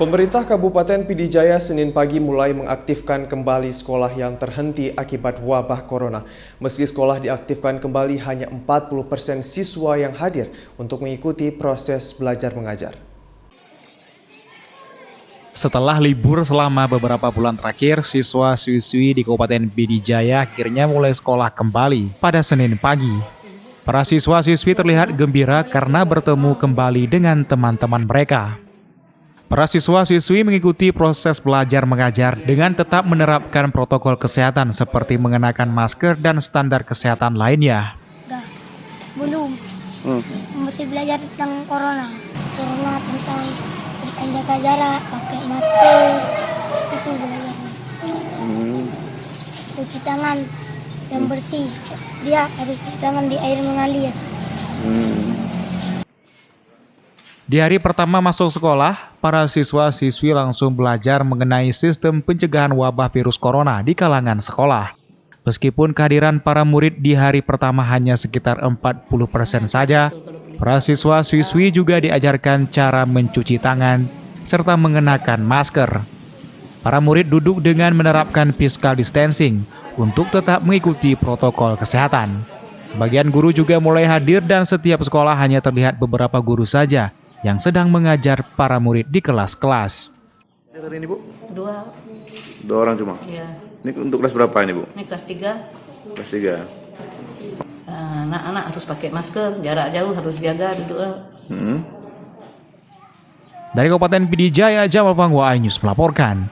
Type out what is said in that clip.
Pemerintah Kabupaten Pd Jaya Senin pagi mulai mengaktifkan kembali sekolah yang terhenti akibat wabah corona. Meski sekolah diaktifkan kembali, hanya 40% siswa yang hadir untuk mengikuti proses belajar mengajar. Setelah libur selama beberapa bulan terakhir, siswa-siswi di Kabupaten Pd Jaya akhirnya mulai sekolah kembali pada Senin pagi. Para siswa-siswi terlihat gembira karena bertemu kembali dengan teman-teman mereka. Para siswa-siswi mengikuti proses belajar mengajar dengan tetap menerapkan protokol kesehatan seperti mengenakan masker dan standar kesehatan lainnya. Belum. Masih belajar tentang corona tentang jaga jarak, pakai masker, itu belajarnya. Cuci tangan yang bersih, dia harus cuci tangan di air mengalir. Di hari pertama masuk sekolah, para siswa-siswi langsung belajar mengenai sistem pencegahan wabah virus corona di kalangan sekolah. Meskipun kehadiran para murid di hari pertama hanya sekitar 40% saja, para siswa-siswi juga diajarkan cara mencuci tangan serta mengenakan masker. Para murid duduk dengan menerapkan physical distancing untuk tetap mengikuti protokol kesehatan. Sebagian guru juga mulai hadir dan setiap sekolah hanya terlihat beberapa guru saja yang sedang mengajar para murid di kelas-kelas. Hari ini, Bu? Dua orang cuma? ya. Ini untuk kelas berapa ini, Bu? Ini kelas 3. Kelas 3. Anak-anak harus pakai masker, jarak jauh harus jaga duduk. Dari Kabupaten Pd Jaya, Jamal Pangwa, iNews melaporkan.